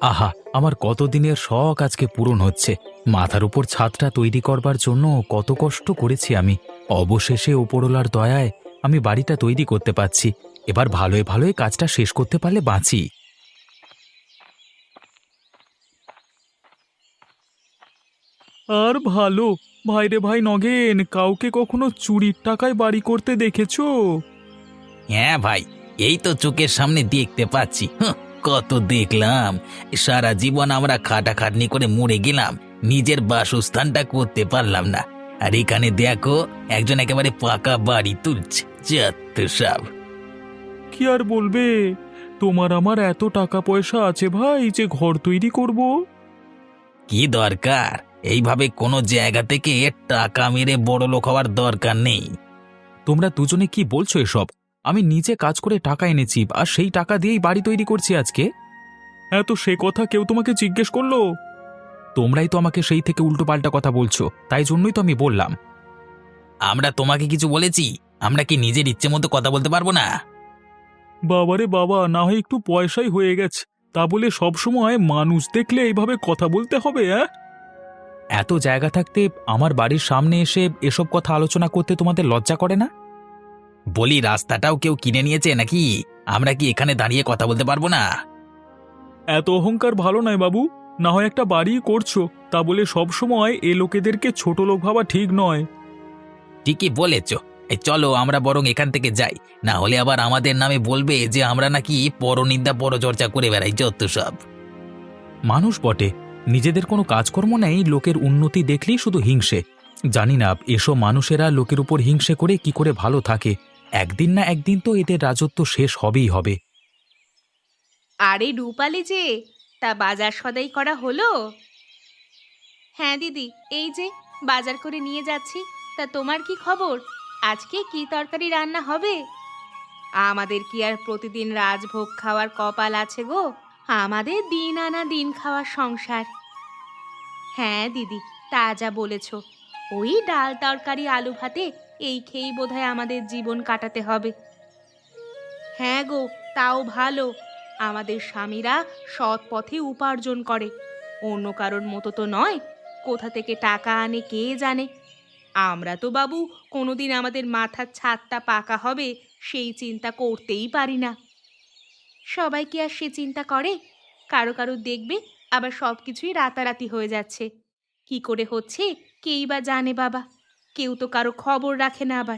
আহা, আমার কতদিনের শখ আজকে পূরণ হচ্ছে। মাথার উপর ছাদটা তৈরি করবার জন্য কত কষ্ট করেছি আমি। অবশেষে ওপরওয়ালার দয়ায় আমি বাড়িটা তৈরি করতে পারছি। এবার ভালোয় ভালোয় কাজটা শেষ করতে পারলে বাঁচি। আর ভালো। ভাইরে ভাই নগেন, কাউকে কখনো চুরির টাকায় বাড়ি করতে দেখেছো? হ্যাঁ ভাই, এই তো চোখের সামনে দেখতে পাচ্ছি। কত দেখলাম। সারা জীবন আমরা খাটাখাটনি করে মরে গেলাম, নিজের বাসস্থানটা করতে পারলাম না। আর এখানে দেখো, একজন একেবারে পাকা বাড়ি তুলছে। যত সব। কি আর বলবে, তোমার আমার এত টাকা পয়সা আছে ভাই যে ঘর তৈরি করব। কি দরকার? এইভাবে কোনো জায়গা থেকে টাকা মেরে বড় লোক হওয়ার দরকার নেই। তোমরা দুজনে কি বলছো এসব? আমি নিজে কাজ করে টাকা এনেছি আর সেই টাকা দিয়েই বাড়ি তৈরি করছি আজকে। হ্যাঁ, তো সে কথা কেউ তোমাকে জিজ্ঞেস করলো? তোমরাই তো আমাকে সেই থেকে উল্টোপাল্টা কথা বলছো, তাই জন্যই তো আমি বললাম। আমরা তোমাকে কিছু বলেছি? আমরা কি নিজের ইচ্ছে মতো কথা বলতে পারবো না? বাবারে বাবা, না হয় একটু পয়সাই হয়ে গেছে, তা বলে সবসময় মানুষ দেখলে এইভাবে কথা বলতে হবে? এত জায়গা থাকতে আমার বাড়ির সামনে এসে এসব কথা আলোচনা করতে তোমাদের লজ্জা করে না? বলি, রাস্তাটাও কেউ কিনে নিয়েছে নাকি? আমরা কি এখানে দাঁড়িয়ে কথা বলতে পারবো না? এত অহংকার ভালো নয় বাবু। না হয় একটা বাড়ি করছো, তা বলে সবসময় এ লোকেদেরকে ছোট লোক ভাবা ঠিক নয়। ঠিকই বলেছ। এই চলো, আমরা বরং এখান থেকে যাই। না হলে আবার আমাদের নামে বলবে যে আমরা নাকি পরনিন্দা পরচর্চা করে বেড়াই, যত সব। মানুষ বটে, নিজেদের কোনো কাজকর্ম নেই, লোকের উন্নতি দেখলেই শুধু হিংসে। জানি না এসব মানুষেরা লোকের উপর হিংসে করে কি করে ভালো থাকে। একদিন না একদিন তো এদের রাজত্ব শেষ হবেই হবে। আরে রূপালি যে, তা বাজার সদাই করা হলো? হ্যাঁ দিদি, এই যে বাজার করে নিয়ে যাচ্ছি। তা তোমার কি খবর? আজকে কি তরকারি রান্না হবে? আমাদের কি আর প্রতিদিন রাজভোগ খাওয়ার কপাল আছে গো? আমাদের দিন আনা দিন খাওয়ার সংসার। হ্যাঁ দিদি, তা যা বলেছ। ওই ডাল তরকারি আলু ভাতে এই খেয়েই বোধহয় আমাদের জীবন কাটাতে হবে। হ্যাঁ গো, তাও ভালো। আমাদের স্বামীরা সৎ পথে উপার্জন করে, অন্য কারোর মতো তো নয়। কোথা থেকে টাকা আনে কে জানে। আমরা তো বাবু কোনোদিন আমাদের মাথার ছাদটা পাকা হবে সেই চিন্তা করতেই পারি না। সবাই কি আর সে চিন্তা করে? কারো কারো দেখবে আবার সব কিছুই রাতারাতি হয়ে যাচ্ছে। কি করে হচ্ছে কেই বা জানে বাবা। কেউ তো কারো খবর রাখে না আবার।